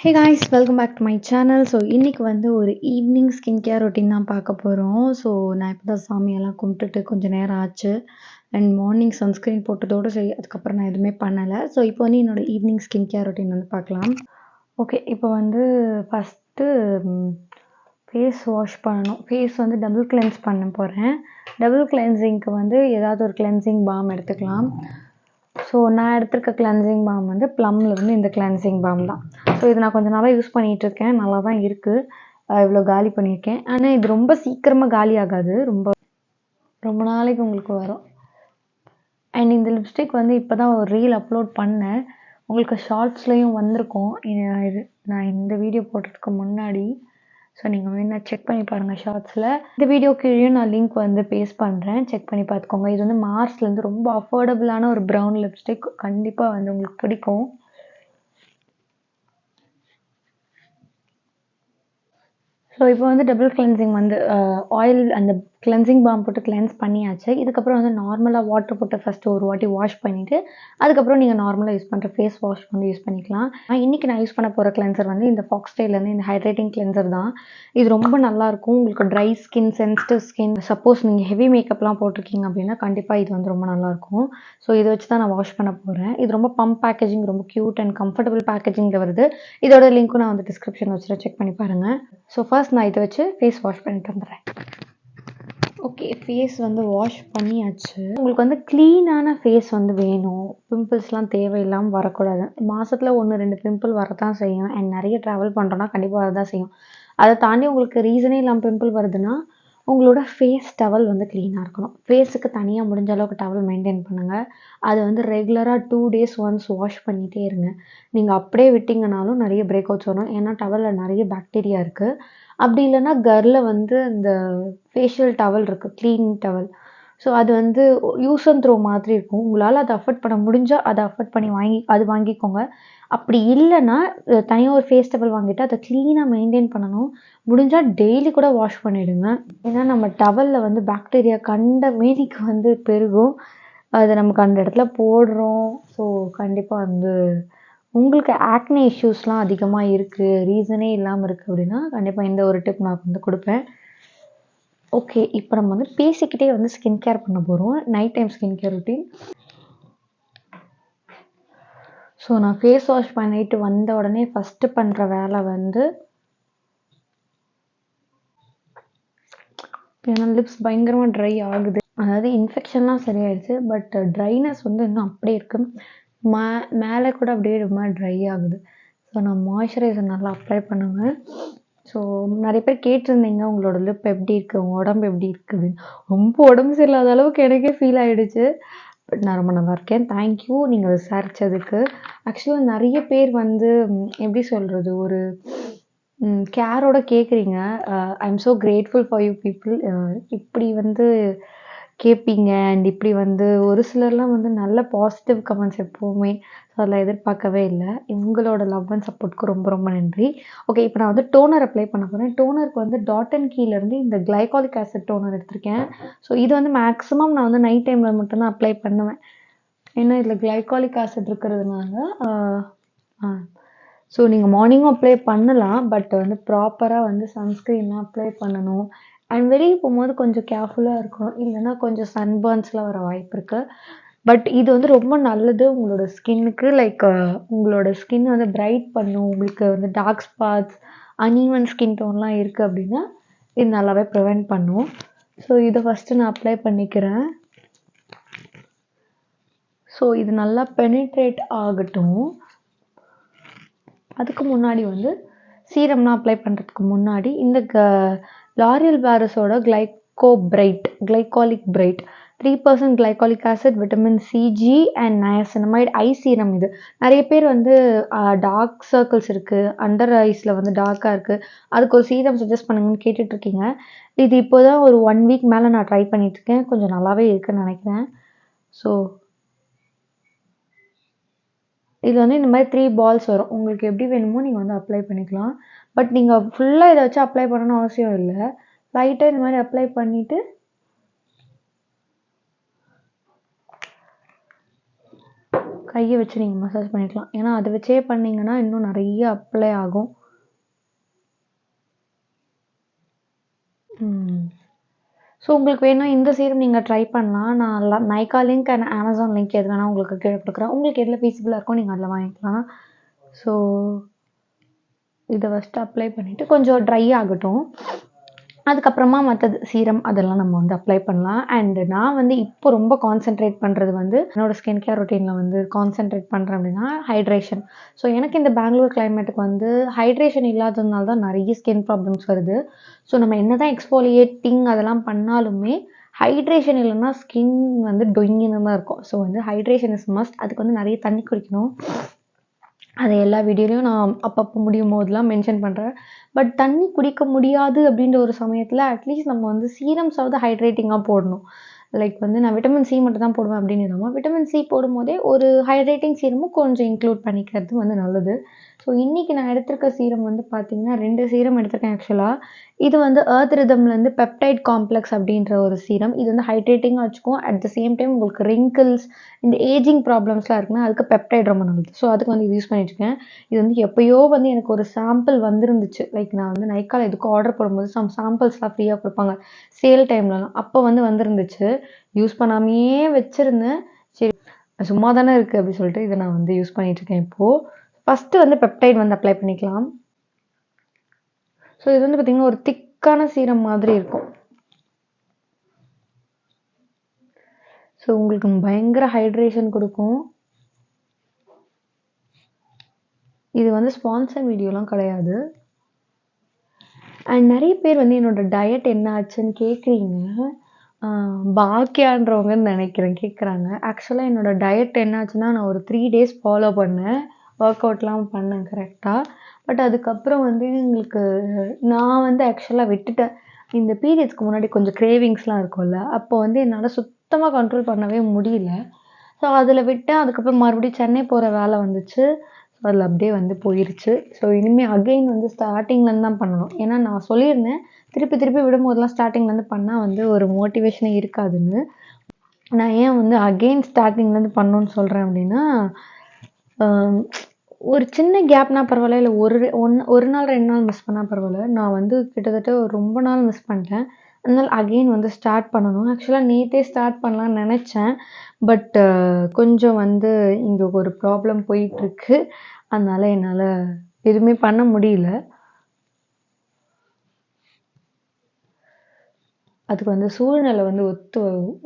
Hey guys welcome back to my channel. So இன்றைக்கி வந்து ஒரு ஈவினிங் ஸ்கின் கேர் ரொட்டீன் தான் பார்க்க போகிறோம். ஸோ நான் இப்போ தான் சாமியெல்லாம் கும்பிட்டுட்டு கொஞ்சம் நேரம் ஆச்சு. அண்ட் மார்னிங் சன்ஸ்க்ரீன் போட்டதோடு சரி, அதுக்கப்புறம் நான் எதுவுமே பண்ணலை. ஸோ இப்போ வந்து என்னோடய ஈவினிங் ஸ்கின் கேர் ரொட்டீன் வந்து பார்க்கலாம். ஓகே, இப்போ வந்து ஃபஸ்ட்டு ஃபேஸ் வாஷ் பண்ணணும். ஃபேஸ் வந்து டபுள் கிளென்ஸ் பண்ண போகிறேன். டபுள் கிளென்சிங்க்கு வந்து ஏதாவது ஒரு கிளென்சிங் பாம் எடுத்துக்கலாம். ஸோ நான் எடுத்திருக்க கிளென்சிங் பாம் வந்து ப்ளம்லேருந்து இந்த கிளென்சிங் பாம் தான். ஸோ இது நான் கொஞ்சம் நாளாக யூஸ் பண்ணிகிட்ருக்கேன். நல்லா தான் இருக்குது. இவ்வளோ காலி பண்ணியிருக்கேன். ஆனால் இது ரொம்ப சீக்கிரமாக காலி ஆகாது. ரொம்ப நாளைக்கு உங்களுக்கு வரும். அண்ட் இந்த லிப்ஸ்டிக் வந்து இப்போ தான் ஒரு ரீல் அப்லோட் பண்ணேன். உங்களுக்கு ஷார்ட்ஸ்லேயும் வந்திருக்கும். இது நான் இந்த வீடியோ போடுறதுக்கு முன்னாடி. ஸோ நீங்கள் வேணா செக் பண்ணி பாருங்கள் ஷார்ட்ஸில். இந்த வீடியோ கீழேயும் நான் லிங்க் வந்து பேஸ்ட் பண்ணுறேன். செக் பண்ணி பார்த்துக்கோங்க. இது வந்து மார்ஸ்லேருந்து ரொம்ப அஃபோர்டபுளான ஒரு ப்ரௌன் லிப்ஸ்டிக். கண்டிப்பாக வந்து உங்களுக்கு பிடிக்கும். ஸோ இப்போ வந்து டபுள் கிளென்சிங் வந்து ஆயில் அந்த கிளென்சிங் பாம் போட்டு கிளென்ஸ் பண்ணியாச்சு. இதுக்கப்புறம் வந்து நார்மலாக வாட்டர் போட்டு ஃபஸ்ட்டு ஒரு வாட்டி வாஷ் பண்ணிவிட்டு அதுக்கப்புறம் நீங்கள் நார்மலாக யூஸ் பண்ணுற ஃபேஸ் வாஷ் வந்து யூஸ் பண்ணிக்கலாம். இன்றைக்கி நான் யூஸ் பண்ண போகிற கிளென்சர் வந்து இந்த ஃபாக்ஸ்டைலேருந்து இந்த ஹைட்ரேட்டிங் கிளென்சர் தான். இது ரொம்ப நல்லாயிருக்கும். உங்களுக்கு dry skin, sensitive skin, suppose நீங்கள் ஹெவி மேக்கப்லாம் போட்டிருக்கீங்க அப்படின்னா கண்டிப்பாக இது வந்து ரொம்ப நல்லாயிருக்கும். ஸோ இதை வச்சு தான் நான் வாஷ் பண்ண போகிறேன். இது ரொம்ப பம்ப் பேக்கேஜிங், ரொம்ப க்யூட் அண்ட் கம்ஃபர்டபுள் பேக்கேஜிங்கில் வருது. இதோட லிங்க்கும் நான் வந்து டிஸ்கிரிப்ஷன் வச்சுட்டு செக் பண்ணி பாருங்கள். ஸோ ஃபர்ஸ்ட் நான் இதை வச்சு ஃபேஸ் வாஷ் பண்ணிட்டு வந்துடுறேன். ஓகே, ஃபேஸ் வந்து வாஷ் பண்ணியாச்சு. உங்களுக்கு வந்து க்ளீனான ஃபேஸ் வந்து வேணும். பிம்பிள்ஸ்லாம் தேவையில்லாமல் வரக்கூடாது. மாதத்தில் 1-2 பிம்பிள் வரதான் செய்யும். அண்ட் நிறைய ட்ராவல் பண்ணுறோன்னா கண்டிப்பாக வரதான் செய்யும். அதை தாண்டி உங்களுக்கு ரீசனே இல்லாமல் பிம்பிள் வருதுன்னா உங்களோட ஃபேஸ் டவல் வந்து க்ளீனாக இருக்கணும். ஃபேஸுக்கு தனியாக முடிஞ்ச அளவுக்கு டவல் மெயின்டைன் பண்ணுங்கள். அது வந்து ரெகுலராக 2 days ஒன்ஸ் வாஷ் பண்ணிகிட்டே இருங்க. நீங்கள் அப்படியே விட்டிங்கனாலும் நிறைய பிரேக் அவுட்ஸ் வரும். ஏன்னா டவலில் நிறைய பாக்டீரியா இருக்குது. அப்படி இல்லைன்னா கர்ல வந்து இந்த ஃபேஷியல் டவல் இருக்குது, க்ளீன் டவல். ஸோ அது வந்து யூஸ் அண்ட் த்ரோ மாதிரி இருக்கும். உங்களால் அதை அஃபோர்ட் பண்ண முடிஞ்சால் அதை அஃபோர்ட் பண்ணி வாங்கிக்கோங்க. அப்படி இல்லைன்னா தனியாக ஒரு ஃபேஸ் டவல் வாங்கிட்டு அதை க்ளீனாக மெயின்டைன் பண்ணணும். முடிஞ்சால் டெய்லி கூட வாஷ் பண்ணிவிடுங்க. ஏன்னா நம்ம டவலில் வந்து பாக்டீரியா கண்ட மேனிக்கு வந்து பெருகும். அதை நமக்கு அந்த இடத்துல போடுறோம். ஸோ கண்டிப்பாக வந்து உங்களுக்கு ஆக்னே இஷ்யூஸ்லாம் அதிகமாக இருக்குது, ரீசனே இல்லாமல் இருக்குது அப்படின்னா கண்டிப்பாக இந்த ஒரு டிப் நான் வந்து கொடுப்பேன். ஓகே, இப்போ நம்ம வந்து பேசிக்கிட்டே வந்து ஸ்கின் கேர் பண்ண போகிறோம். Night time skin care routine. So நான் ஃபேஸ் வாஷ் பண்ணிட்டு வந்த உடனே ஃபஸ்ட்டு பண்ணுற வேலை வந்து ஏன்னா லிப்ஸ் பயங்கரமாக ட்ரை ஆகுது. அதாவது இன்ஃபெக்ஷன்லாம் சரியாயிடுச்சு. பட் ட்ரைனஸ் வந்து இன்னும் அப்படியே இருக்குது. மேலே கூட அப்படியே ரொம்ப ட்ரை ஆகுது. ஸோ நான் மாய்ஸ்சரைசர் நல்லா அப்ளை பண்ணுவேன். ஸோ நிறைய பேர் கேட்டிருந்தீங்க உங்களோட லிப் எப்படி இருக்குது, உங்கள் உடம்பு எப்படி இருக்குது. ரொம்ப உடம்பு சரியில்லாத அளவுக்கு எனக்கே ஃபீல் ஆகிடுச்சு. பட் நான் ரொம்ப நல்லா இருக்கேன். தேங்க்யூ நீங்கள் விசாரித்ததுக்கு. ஆக்சுவலாக நிறைய பேர் வந்து எப்படி சொல்கிறது, ஒரு கேரோட கேட்குறீங்க. I am so grateful for you people. இப்படி வந்து கேட்பீங்க. அண்ட் இப்படி வந்து ஒரு சிலர்லாம் வந்து நல்ல பாசிட்டிவ் கமெண்ட்ஸ் எப்போவுமே. ஸோ அதில் எதிர்பார்க்கவே இல்லை. உங்களோட லவ் அண்ட் சப்போர்ட்க்கு ரொம்ப ரொம்ப நன்றி. ஓகே, இப்போ நான் வந்து டோனர் அப்ளை பண்ண போகிறேன். டோனருக்கு வந்து டாட் அண்ட் கீலேருந்து இந்த கிளைகாலிக் ஆசிட் டோனர் எடுத்திருக்கேன். ஸோ இது வந்து மேக்ஸிமம் நான் வந்து நைட் டைமில் மட்டும்தான் அப்ளை பண்ணுவேன். ஏன்னா இதில் கிளைகாலிக் ஆசிட் இருக்கிறதுனால. ஸோ நீங்கள் மார்னிங்கும் அப்ளை பண்ணலாம். பட் வந்து ப்ராப்பராக வந்து சன்ஸ்க்ரீன்லாம் அப்ளை பண்ணணும். அண்ட் வெளியே போகும்போது கொஞ்சம் கேர்ஃபுல்லாக இருக்கணும். இல்லைன்னா கொஞ்சம் சன்பர்ன்ஸ்லாம் வர வாய்ப்பு இருக்குது. பட் இது வந்து ரொம்ப நல்லது உங்களோட ஸ்கின்னுக்கு. லைக் உங்களோட ஸ்கின் வந்து பிரைட் பண்ணும். உங்களுக்கு வந்து டார்க் ஸ்பாட்ஸ், அன்ஈவன் ஸ்கின் டோன்லாம் இருக்குது அப்படின்னா இது நல்லாவே ப்ரிவெண்ட் பண்ணும். ஸோ இதை ஃபஸ்ட்டு நான் அப்ளை பண்ணிக்கிறேன். ஸோ இது நல்லா பெனிட்ரேட் ஆகட்டும். அதுக்கு முன்னாடி வந்து சீரம்லாம் அப்ளை பண்ணுறதுக்கு முன்னாடி இந்த லாரியல் பாரிஸோட glycolic bright 3% glycolic acid, vitamin சிஜி அண்ட் நயசினமைட் ஐ சீரம். இது நிறைய பேர் வந்து டார்க் சர்க்கிள்ஸ் இருக்குது, அண்டர் ஐஸில் வந்து டார்க்காக இருக்குது, அதுக்கு ஒரு சீரம் சஜஸ்ட் பண்ணுங்கன்னு கேட்டுட்ருக்கீங்க. இது இப்போ தான் ஒரு 1 week மேலே நான் ட்ரை பண்ணிகிட்ருக்கேன். கொஞ்சம் நல்லாவே இருக்குதுன்னு நினைக்கிறேன். ஸோ இது வந்து இந்த மாதிரி 3 balls வரும். உங்களுக்கு எப்படி வேணுமோ நீங்கள் வந்து அப்ளை பண்ணிக்கலாம். பட் நீங்கள் ஃபுல்லாக இதை வச்சு அப்ளை பண்ணணும்னு அவசியம் இல்லை. லைட்டாக இந்த மாதிரி அப்ளை பண்ணிவிட்டு கையை வச்சு நீங்கள் மசாஜ் பண்ணிக்கலாம். ஏன்னா அதை வச்சே பண்ணிங்கன்னா இன்னும் நிறைய அப்ளை ஆகும். ஸோ உங்களுக்கு வேணால் இந்த சீரம் நீங்கள் ட்ரை பண்ணலாம். நான் Nykaa link and Amazon link எது வேணால் உங்களுக்கு கீழே கொடுக்குறேன். உங்களுக்கு எதில் ஃபீஸிபிளாக இருக்கோ நீங்கள் அதில் வாங்கிக்கலாம். ஸோ இதை ஃபஸ்ட்டு அப்ளை பண்ணிவிட்டு கொஞ்சம் ட்ரை ஆகட்டும். அதுக்கப்புறமா மற்றது சீரம் அதெல்லாம் நம்ம வந்து அப்ளை பண்ணலாம். அண்ட் நான் வந்து இப்போ ரொம்ப கான்சென்ட்ரேட் பண்ணுறது வந்து என்னோட ஸ்கின் கேர் ரொட்டீனில் வந்து கான்சென்ட்ரேட் பண்ணுறேன் அப்படின்னா ஹைட்ரேஷன். ஸோ எனக்கு இந்த பெங்களூர் கிளைமேட்டுக்கு வந்து ஹைட்ரேஷன் இல்லாததுனால தான் நிறைய ஸ்கின் ப்ராப்ளம்ஸ் வருது. ஸோ நம்ம என்ன தான் எக்ஸ்ஃபோலியேட்டிங் அதெல்லாம் பண்ணாலுமே ஹைட்ரேஷன் இல்லைன்னா ஸ்கின் வந்து டொயின்னு தான் இருக்கும். ஸோ வந்து ஹைட்ரேஷன் இஸ் மஸ்ட். அதுக்கு வந்து நிறைய தண்ணி குடிக்கணும். அதை எல்லா வீடியோலையும் நான் அப்பப்போ முடியும் போதெல்லாம் மென்ஷன் பண்ணுறேன். பட் தண்ணி குடிக்க முடியாது அப்படின்ற ஒரு சமயத்தில் அட்லீஸ்ட் நம்ம வந்து சீரம்ஸாவது ஹைட்ரேட்டிங்காக போடணும். லைக் வந்து நான் விட்டமின் சி மட்டும் தான் போடுவேன் அப்படின்னு இல்லாமல் விட்டமின் சி போடும்போதே ஒரு ஹைட்ரேட்டிங் சீரமும் கொஞ்சம் இன்க்ளூட் பண்ணிக்கிறது வந்து நல்லது. ஸோ இன்றைக்கி நான் எடுத்திருக்க சீரம் வந்து பார்த்திங்கன்னா 2 சீரம் எடுத்திருக்கேன் ஆக்சுவலாக. இது வந்து எர்த் ரிதம்லேருந்து பெப்டைட் காம்ப்ளெக்ஸ் அப்படின்ற ஒரு சீரம். இது வந்து ஹைட்ரேட்டிங்காக வச்சுக்கும். அட் த சேம் டைம் உங்களுக்கு ரிங்கிள்ஸ் இந்த ஏஜிங் ப்ராப்ளம்ஸ்லாம் இருக்குன்னா அதுக்கு பெப்டைட் ரொம்ப நல்லது. ஸோ அதுக்கு வந்து இது யூஸ் பண்ணிட்டுருக்கேன். இது வந்து எப்போயோ வந்து எனக்கு ஒரு சாம்பிள் வந்துருந்துச்சு. லைக் நான் வந்து நைக்கால எதுக்கும் ஆர்டர் போடும்போது சாம்பிள்ஸ்லாம் ஃப்ரீயாக கொடுப்பாங்க சேல் டைம்லலாம். அப்போ வந்து வந்துருந்துச்சு. யூஸ் பண்ணாமையே வச்சுருந்தேன். சரி சும்மா தானே இருக்குது அப்படின்னு சொல்லிட்டு இதை நான் வந்து யூஸ் பண்ணிகிட்ருக்கேன் இப்போது. ஃபஸ்ட்டு வந்து பெப்டைட் வந்து அப்ளை பண்ணிக்கலாம். ஸோ இது வந்து பார்த்திங்கன்னா ஒரு திக்கான சீரம் மாதிரி இருக்கும். ஸோ உங்களுக்கு பயங்கர ஹைட்ரேஷன் கொடுக்கும். இது வந்து ஸ்பான்சர் வீடியோலாம் கிடையாது. அண்ட் நிறைய பேர் வந்து என்னோடய டயட் என்ன ஆச்சுன்னு கேட்குறீங்க. பாக்கியான்றவங்கன்னு நினைக்கிறேன் கேட்குறாங்க. ஆக்சுவலாக என்னோடய டயட் என்ன ஆச்சுன்னா நான் ஒரு 3 days ஃபாலோ பண்ணேன். ஒர்க் அவுட்லாம் பண்ணேன் கரெக்டாக. பட் அதுக்கப்புறம் வந்து எங்களுக்கு நான் வந்து ஆக்சுவலாக விட்டுட்டேன். இந்த பீரியட்ஸ்க்கு முன்னாடி கொஞ்சம் கிரேவிங்ஸ்லாம் இருக்கும்ல, அப்போ வந்து என்னால் சுத்தமாக கண்ட்ரோல் பண்ணவே முடியல. ஸோ அதில் விட்டேன். அதுக்கப்புறம் மறுபடியும் சென்னை போகிற வேலை வந்துச்சு. ஸோ அதில் அப்படியே வந்து போயிருச்சு. ஸோ இனிமேல் அகெயின் வந்து ஸ்டார்டிங்லேருந்து தான் பண்ணணும். ஏன்னா நான் சொல்லியிருந்தேன் திருப்பி விடும்போதெல்லாம் ஸ்டார்டிங்லேருந்து பண்ணால் வந்து ஒரு மோட்டிவேஷனே இருக்காதுன்னு. நான் ஏன் வந்து அகெயின் ஸ்டார்டிங்லேருந்து பண்ணணுன்னு சொல்கிறேன் அப்படின்னா, ஒரு சின்ன கேப்னா பரவாயில்ல, இல்லை ஒரு நாள் 2 நாள் மிஸ் பண்ணால் பரவாயில்ல. நான் வந்து கிட்டத்தட்ட ரொம்ப நாள் மிஸ் பண்ணிட்டேன். அதனால் அகெயின் வந்து ஸ்டார்ட் பண்ணணும். ஆக்சுவலாக நேற்றே ஸ்டார்ட் பண்ணலான்னு நினச்சேன். பட் கொஞ்சம் வந்து இங்கே ஒரு ப்ராப்ளம் போயிட்டுருக்கு. அதனால் என்னால் எதுவுமே பண்ண முடியல. அதுக்கு வந்து சூழ்நிலை வந்து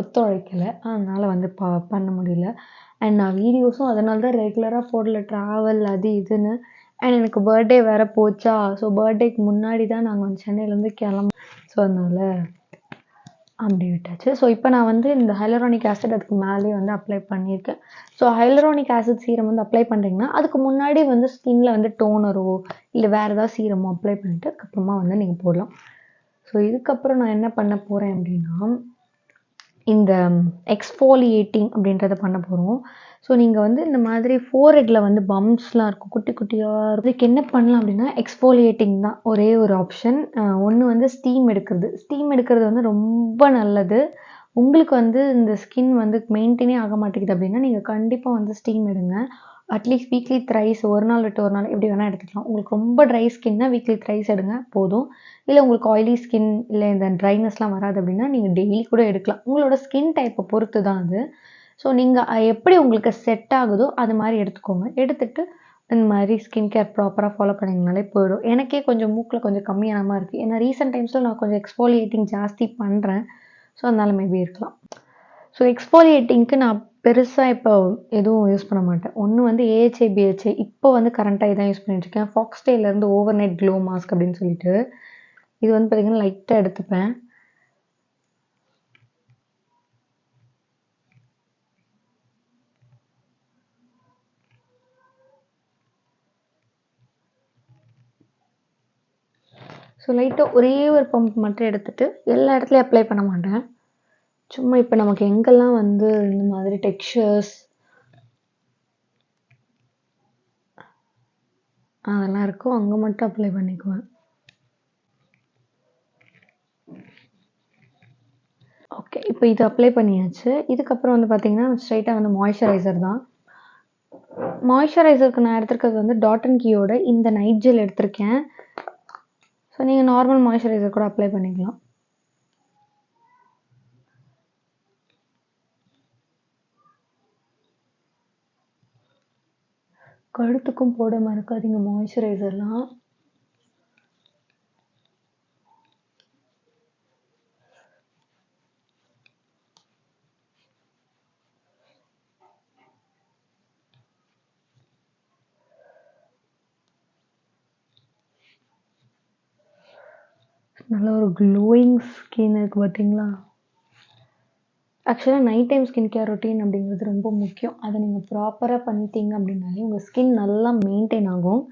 ஒத்துழைக்கலை. அதனால் வந்து பண்ண முடியல. அண்ட் நான் வீடியோஸும் அதனால தான் ரெகுலராக போடல. ட்ராவல் அது இதுன்னு. அண்ட் எனக்கு பர்த்டே வேறு போச்சா. ஸோ பர்த்டேக்கு முன்னாடி தான் நாங்கள் வந்து சென்னையிலேருந்து ஸோ அதனால் அப்படி விட்டாச்சு. ஸோ இப்போ நான் வந்து இந்த ஹைலரானிக் ஆசிட் அதுக்கு மேலேயே வந்து அப்ளை பண்ணியிருக்கேன். ஸோ ஹைலரானிக் ஆசிட் சீரம் வந்து அப்ளை பண்ணுறீங்கன்னா அதுக்கு முன்னாடி வந்து ஸ்கின்னில் வந்து டோனரோ இல்லை வேறு ஏதாவது சீரமோ அப்ளை பண்ணிவிட்டு அதுக்கப்புறமா வந்து நீங்கள் போடலாம். ஸோ இதுக்கப்புறம் நான் என்ன பண்ண போகிறேன் அப்படின்னா இந்த எக்ஸ்ஃபோலியேட்டிங் அப்படின்றத பண்ண போகிறோம். ஸோ நீங்கள் வந்து இந்த மாதிரி ஃபோர்ஹெட்டில் வந்து பம்ப்ஸ்லாம் இருக்கும் குட்டி குட்டியாக. அதுக்கு என்ன பண்ணலாம் அப்படின்னா எக்ஸ்ஃபோலியேட்டிங் தான் ஒரே ஒரு ஆப்ஷன். ஒன்று வந்து ஸ்டீம் எடுக்கிறது வந்து ரொம்ப நல்லது. உங்களுக்கு வந்து இந்த ஸ்கின் வந்து மெயின்டைனே ஆக மாட்டேங்குது அப்படின்னா நீங்கள் கண்டிப்பாக வந்து ஸ்டீம் எடுங்க. அட்லீஸ்ட் வீக்லி த்ரைஸ் ஒரு நாள் விட்டு ஒரு நாள் எப்படி வேணால் எடுத்துக்கலாம். உங்களுக்கு ரொம்ப ட்ரை ஸ்கின்னா வீக்லி த்ரைஸ் எடுங்க போதும். இல்லை உங்களுக்கு ஆயிலி ஸ்கின் இல்லை இந்த ட்ரைனஸ்லாம் வராது அப்படின்னா நீங்கள் டெய்லி கூட எடுக்கலாம். உங்களோட ஸ்கின் டைப்பை பொறுத்து தான் அது. ஸோ நீங்கள் எப்படி உங்களுக்கு செட் ஆகுதோ அது மாதிரி எடுத்துக்கோங்க. எடுத்துகிட்டு இந்த மாதிரி ஸ்கின் கேர் ப்ராப்பராக ஃபாலோ பண்ணிங்கனாலே போயிடும். எனக்கே கொஞ்சம் மூக்கில் கொஞ்சம் கம்மியான மாதிரி இருக்குது. ஏன்னா ரீசெண்ட் டைம்ஸில் நான் கொஞ்சம் எக்ஸ்ஃபோலியேட்டிங் ஜாஸ்தி பண்ணுறேன். ஸோ அதனால் மேபி இருக்கலாம். ஸோ எக்ஸ்ஃபோலியேட்டிங்க்கு நான் பெருசாக இப்போ எதுவும் யூஸ் பண்ண மாட்டேன். ஒன்று வந்து ஏஹெச்ஏ, பிஹெச்ஏ இப்போ வந்து கரண்ட்டாக இதான் யூஸ் பண்ணிட்டுருக்கேன். ஃபாக்ஸ்டேலேருந்து ஓவர் நைட் க்ளோ மாஸ்க் அப்படின்னு சொல்லிட்டு. இது வந்து பார்த்திங்கன்னா லைட்டாக எடுத்துப்பேன். ஸோ லைட்டாக ஒரே ஒரு பம்ப் மட்டும் எடுத்துகிட்டு எல்லா இடத்துலையும் அப்ளை பண்ண மாட்டேன். சும்மா இப்போ நமக்கு எங்கெல்லாம் வந்து இந்த மாதிரி டெக்ஸ்சர்ஸ் அதெல்லாம் இருக்கும் அங்கே மட்டும் அப்ளை பண்ணிக்குவேன். ஓகே இப்போ இது அப்ளை பண்ணியாச்சு. இதுக்கப்புறம் வந்து பார்த்திங்கன்னா ஸ்ட்ரைட்டாக வந்து மாய்ஸ்சரைசர் தான். மாய்ஸ்சரைசருக்கு நான் எடுத்திருக்கிறது வந்து டாட் அண்ட் கீயோட இந்த நைட் ஜெல் எடுத்திருக்கேன். ஸோ நீங்கள் நார்மல் மாய்ஸ்சரைசர் கூட அப்ளை பண்ணிக்கலாம். கழுத்துக்கும் போட மறக்காதீங்க மாய்ஸ்சரைசர்லாம். நல்ல ஒரு க்ளோயிங் ஸ்கின் இருக்குது பார்த்தீங்களா? ஆக்சுவலாக night time skin care routine அப்படிங்கிறது ரொம்ப முக்கியம். அதை நீங்கள் ப்ராப்பராக பண்ணிட்டீங்க அப்படின்னாலே உங்கள் ஸ்கின் நல்லா மெயின்டைன் ஆகும்.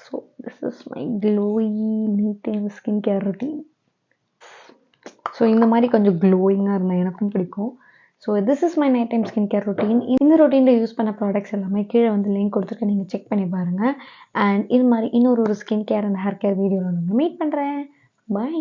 So this is my Chloe night time skin care routine. So இந்த மாதிரி கொஞ்சம் க்ளோயிங்காக இருந்தால் எனக்கும் பிடிக்கும். So this is my night time skin care routine. இந்த ரொட்டீனில் யூஸ் பண்ண ப்ராடக்ட்ஸ் எல்லாமே கீழே வந்து லிங்க் கொடுத்துருக்கேன், நீங்கள் செக் பண்ணி பாருங்கள். அண்ட் இது மாதிரி இன்னொரு skin care and hair care வீடியோவில் நான் மீட் பண்ணுறேன். பை.